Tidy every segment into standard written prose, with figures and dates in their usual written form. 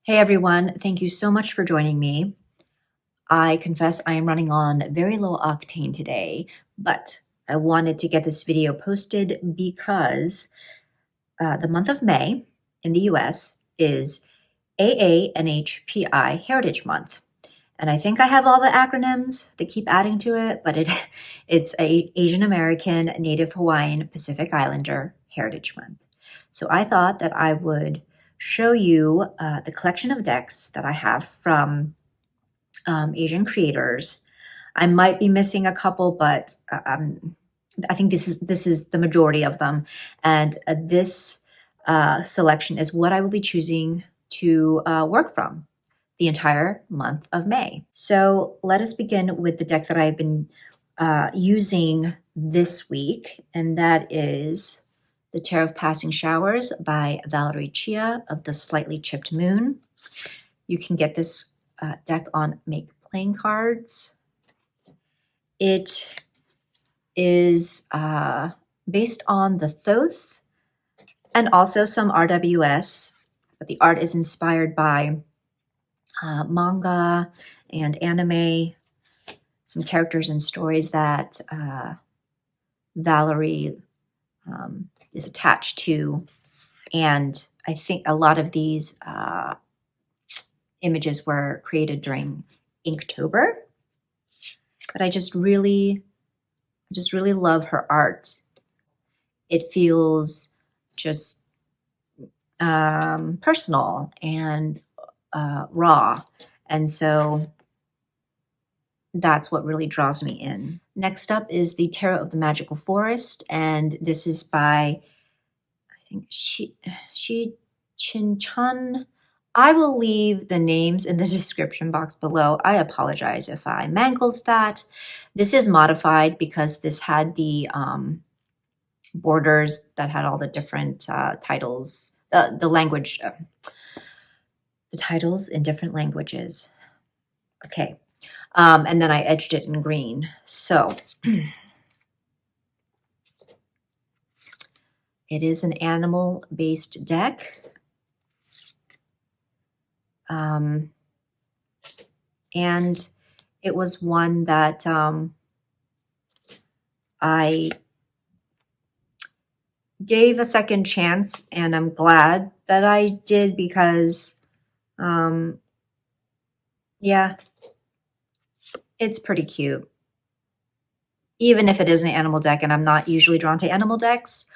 Hey everyone, thank you so much for joining me. I confess I am running on very low octane today, but I wanted to get this video posted because the month of May in the US is AANHPI Heritage Month. And I think I have all the acronyms. They keep adding to it, but it's Asian American, Native Hawaiian, Pacific Islander Heritage Month. So I thought that I would show you the collection of decks that I have from Asian creators. I might be missing a couple, but I think this is the majority of them. And this selection is what I will be choosing to work from the entire month of May. So let us begin with the deck that I've been using this week, and that is The Tale of Passing Showers by Valerie Chia of the Slightly Chipped Moon. You can get this deck on Make Playing Cards. It is based on the Thoth and also some RWS, but the art is inspired by manga and anime, some characters and stories that Valerie is attached to. And I think a lot of these images were created during Inktober. But I just really love her art. It feels just personal and raw. And so that's what really draws me in. Next up is The Tarot of the Magical Forest, and this is by, I think, Chun. I will leave the names in the description box below. I apologize if I mangled that. This is modified because this had the borders that had all the different titles, the language, the titles in different languages. Okay, and then I edged it in green. So it is an animal-based deck. And it was one that I gave a second chance, and I'm glad that I did because, yeah, it's pretty cute. Even if it is an animal deck, and I'm not usually drawn to animal decks,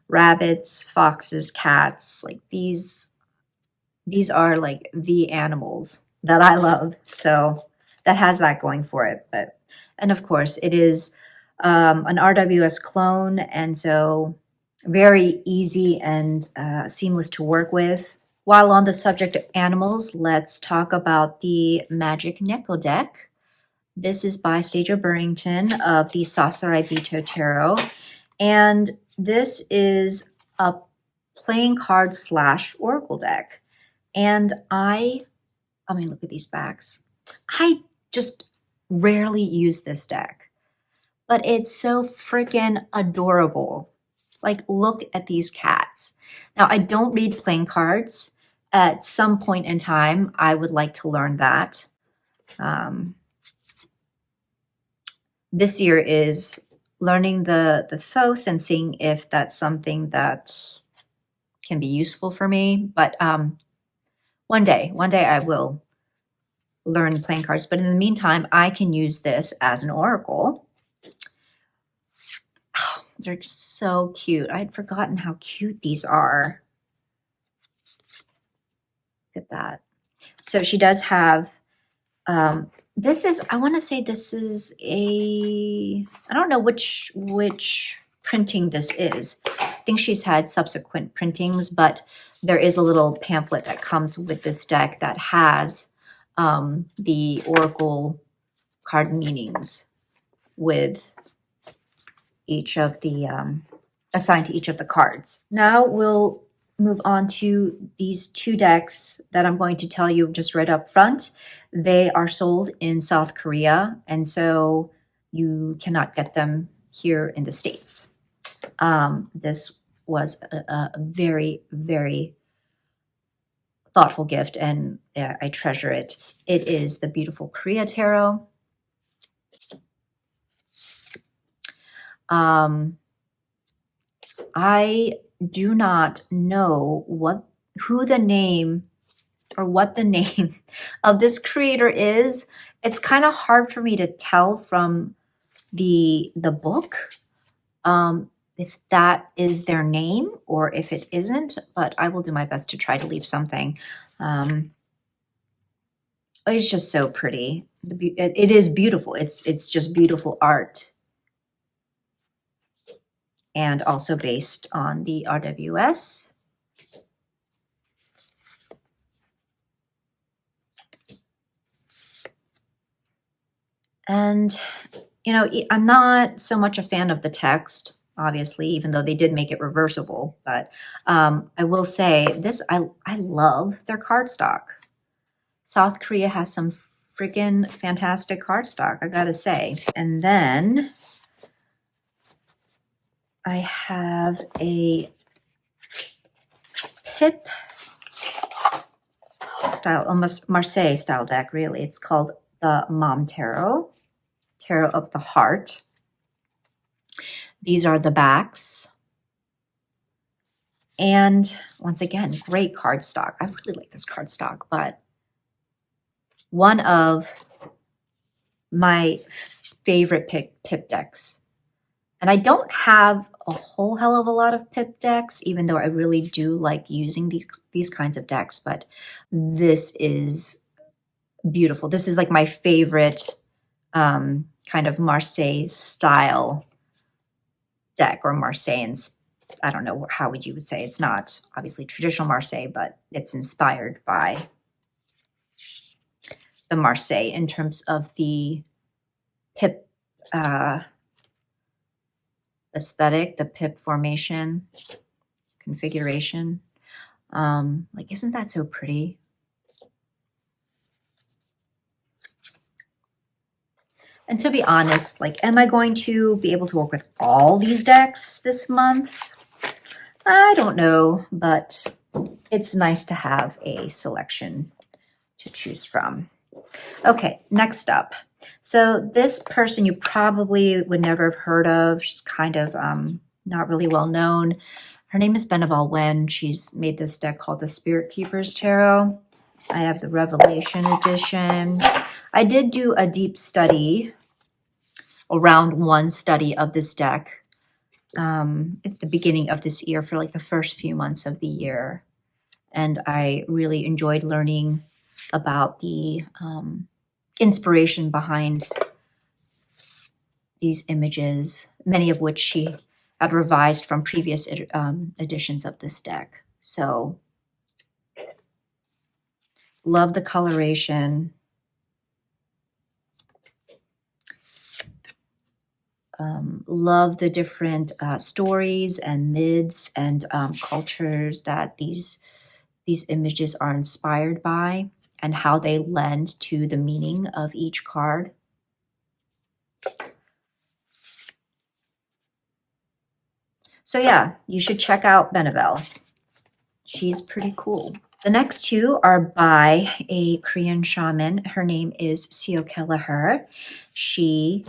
rabbits, foxes, cats, like these are like the animals that I love. So that has that going for it. And of course it is an RWS clone, and so very easy and seamless to work with. While on the subject of animals, let's talk about the Magic Neko deck. This is by Stasia Burrington of the Sasarai Bito Tarot, and this is a playing card / oracle deck. And I mean, look at these backs. I just rarely use this deck, but it's so freaking adorable. Like, look at these cats. Now, I don't read playing cards. At some point in time, I would like to learn that. This year is learning the Thoth and seeing if that's something that can be useful for me. But one day I will learn playing cards. But in the meantime, I can use this as an oracle. Oh, they're just so cute. I'd forgotten how cute these are. Look at that. So she does have, this is, I want to say this is a, I don't know which printing this is. I think she's had subsequent printings, but there is a little pamphlet that comes with this deck that has the oracle card meanings with each of the, assigned to each of the cards. Now we'll move on to these two decks that I'm going to tell you just right up front. They are sold in South Korea, and so you cannot get them here in the States. This was a very, very thoughtful gift, and I treasure it. It is the beautiful Korea Tarot. I do not know what the name of this creator is. It's kind of hard for me to tell from the book if that is their name or if it isn't, but I will do my best to try to leave something. It's just so pretty. It is beautiful. It's just beautiful art. And also based on the RWS. And, you know, I'm not so much a fan of the text, obviously, even though they did make it reversible. But I will say this, I love their cardstock. South Korea has some freaking fantastic cardstock, I gotta say. And then I have a Pip style, almost Marseille style deck, really. It's called the Mom Tarot, Tarot of the Heart. These are the backs. And once again, great cardstock. I really like this cardstock, but one of my favorite Pip decks. And I don't have a whole hell of a lot of Pip decks, even though I really do like using these kinds of decks, but this is beautiful. This is like my favorite kind of Marseille style deck, or Marseilles. I don't know how would you would say. It's not obviously traditional Marseille, but it's inspired by the Marseille in terms of the Pip aesthetic, the Pip formation, configuration. Like, isn't that so pretty? And to be honest, like, am I going to be able to work with all these decks this month? I don't know, but it's nice to have a selection to choose from. Okay, next up. So this person you probably would never have heard of. She's kind of not really well known. Her name is Beneval Wen. She's made this deck called the Spirit Keepers Tarot. I have the Revelation edition. I did do a deep study, a round one study of this deck at the beginning of this year for like the first few months of the year. And I really enjoyed learning about the inspiration behind these images, many of which she had revised from previous editions of this deck. So love the coloration. Love the different stories and myths and cultures that these images are inspired by, and how they lend to the meaning of each card. So yeah, you should check out Beneval. She's pretty cool. The next two are by a Korean shaman. Her name is Seo Kelleher. She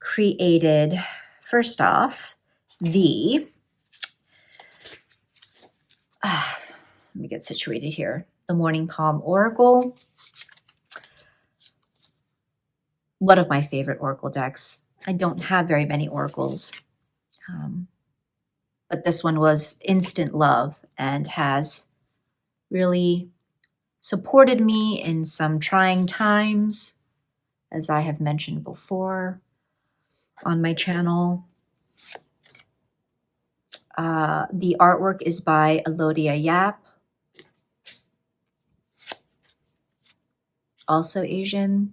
created, first off, the, let me get situated here, the Morning Calm Oracle. One of my favorite oracle decks. I don't have very many oracles, but this one was instant love and has really supported me in some trying times, as I have mentioned before on my channel. The artwork is by Alodia Yap, also Asian.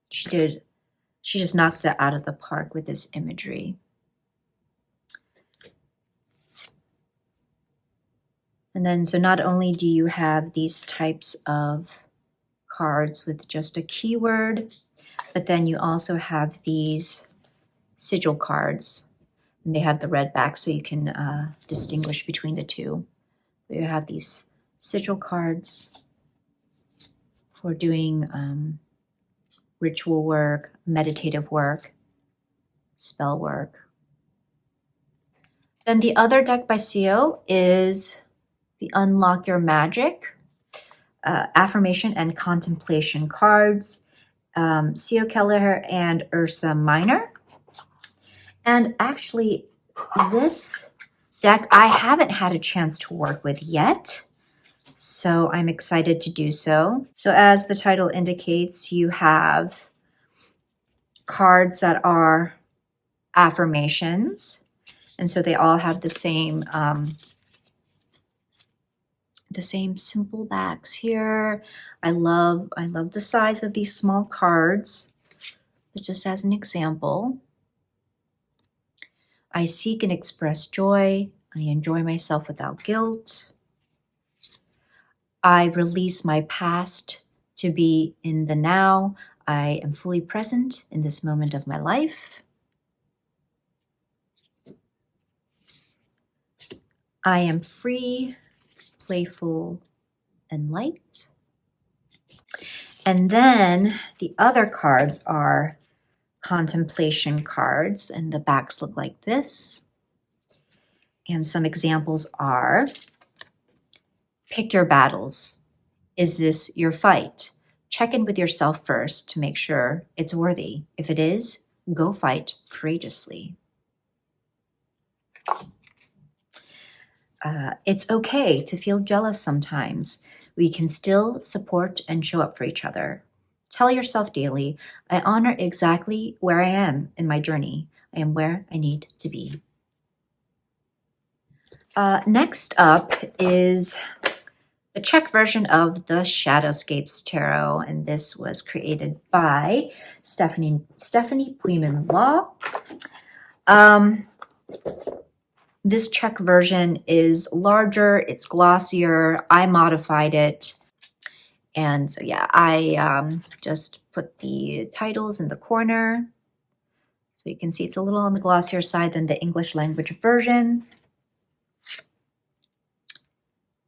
She just knocked it out of the park with this imagery. And then, so not only do you have these types of cards with just a keyword, but then you also have these sigil cards, and they have the red back so you can distinguish between the two. You have these sigil cards for doing ritual work, meditative work, spell work. Then the other deck by Sio is the Unlock Your Magic, Affirmation and Contemplation Cards, Sio Kelleher and Ursa Minor. And actually, this deck I haven't had a chance to work with yet, so I'm excited to do so. So as the title indicates, you have cards that are affirmations, and so they all have the same simple backs here. I love the size of these small cards, but just as an example, I seek and express joy. I enjoy myself without guilt. I release my past to be in the now. I am fully present in this moment of my life. I am free, playful, and light. And then the other cards are contemplation cards, and the backs look like this. And some examples are, pick your battles. Is this your fight? Check in with yourself first to make sure it's worthy. If it is, go fight courageously. It's okay to feel jealous sometimes. We can still support and show up for each other. Tell yourself daily, I honor exactly where I am in my journey. I am where I need to be. Next up is a Czech version of the Shadowscapes Tarot, and this was created by Stephanie Pui-Mun Law. This Czech version is larger, it's glossier. I modified it. And so yeah, I just put the titles in the corner. So you can see it's a little on the glossier side than the English language version.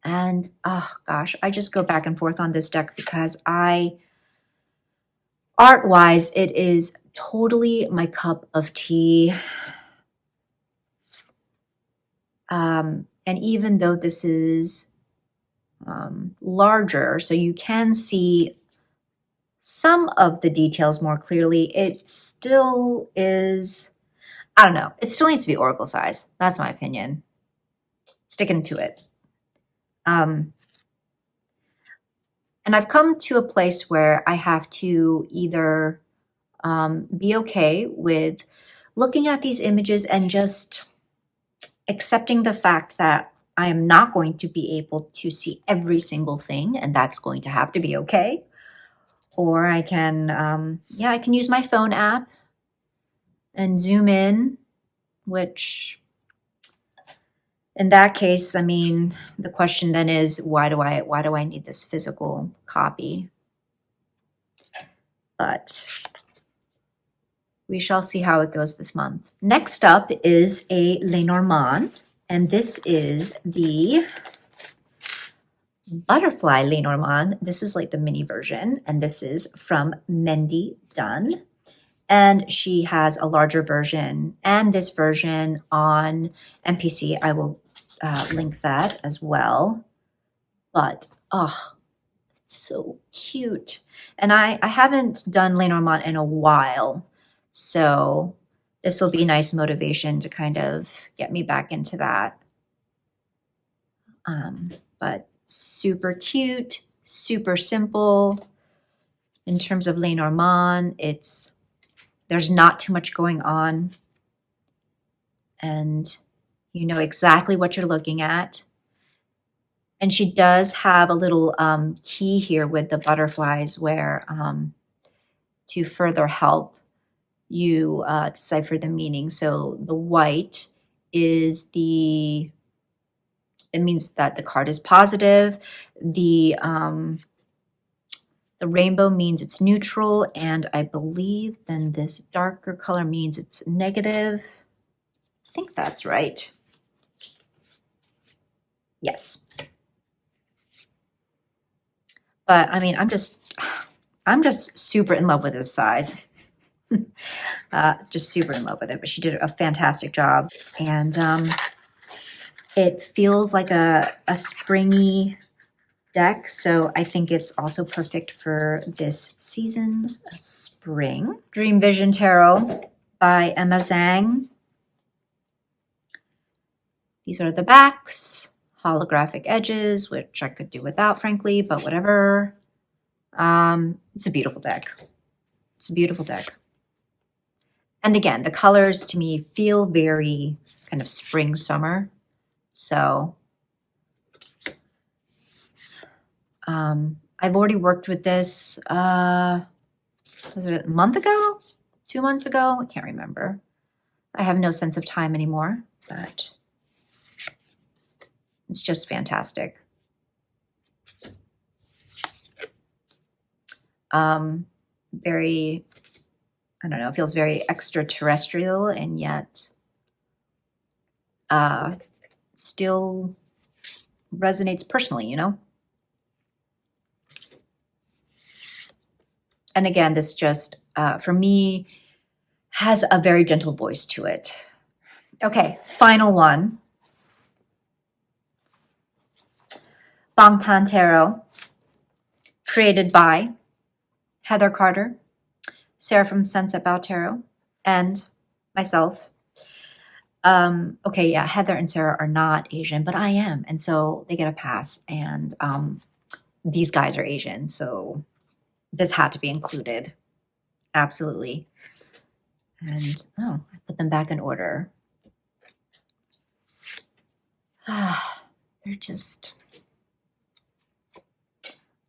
And oh gosh, I just go back and forth on this deck because art-wise, it is totally my cup of tea. And even though this is larger, so you can see some of the details more clearly, it still is, I don't know, it still needs to be oracle size. That's my opinion. Sticking to it. And I've come to a place where I have to either be okay with looking at these images and just accepting the fact that I am not going to be able to see every single thing, and that's going to have to be okay. Or I can, I can use my phone app and zoom in, which in that case, I mean, the question then is, why do I need this physical copy? But we shall see how it goes this month. Next up is a Lenormand, and this is the Butterfly Lenormand. This is like the mini version, and this is from Mendy Dunn. And she has a larger version and this version on NPC. I will link that as well. But, oh, so cute. And I haven't done Lenormand in a while, so this will be nice motivation to kind of get me back into that. But super cute, super simple. In terms of Lenormand, there's not too much going on, and you know exactly what you're looking at. And she does have a little key here with the butterflies where to further help you decipher the meaning. So the white is it means that the card is positive. The rainbow means it's neutral, and I believe then this darker color means it's negative. I think that's right. Yes. But I mean, I'm just super in love with this size. Just super in love with it, but she did a fantastic job. And it feels like a springy deck, so I think it's also perfect for this season of spring. Dream Vision Tarot by Emma Zhang. These are the backs, holographic edges, which I could do without, frankly, but whatever. It's a beautiful deck. It's a beautiful deck. And again, the colors to me feel very kind of spring, summer. So I've already worked with this, was it a month ago? 2 months ago? I can't remember. I have no sense of time anymore, but it's just fantastic. Very, I don't know, it feels very extraterrestrial and yet still resonates personally, you know? And again, this just, for me, has a very gentle voice to it. Okay, final one. Bangtantero, created by Heather Carter, Sarah from Sunset Bow Tarot, and myself. Okay, yeah, Heather and Sarah are not Asian, but I am, and so they get a pass. And these guys are Asian, so this had to be included. Absolutely. And oh, I put them back in order.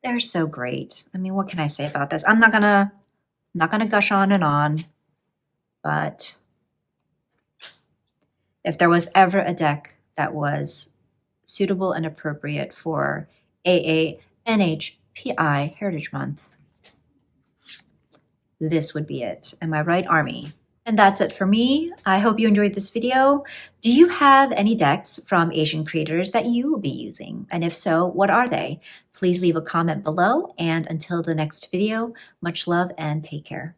They're so great. I mean, what can I say about this? I'm not gonna gush on and on, but if there was ever a deck that was suitable and appropriate for AANHPI Heritage Month, this would be it. Am I right, Army? And that's it for me. I hope you enjoyed this video. Do you have any decks from Asian creators that you will be using? And if so, what are they? Please leave a comment below. And until the next video, much love and take care.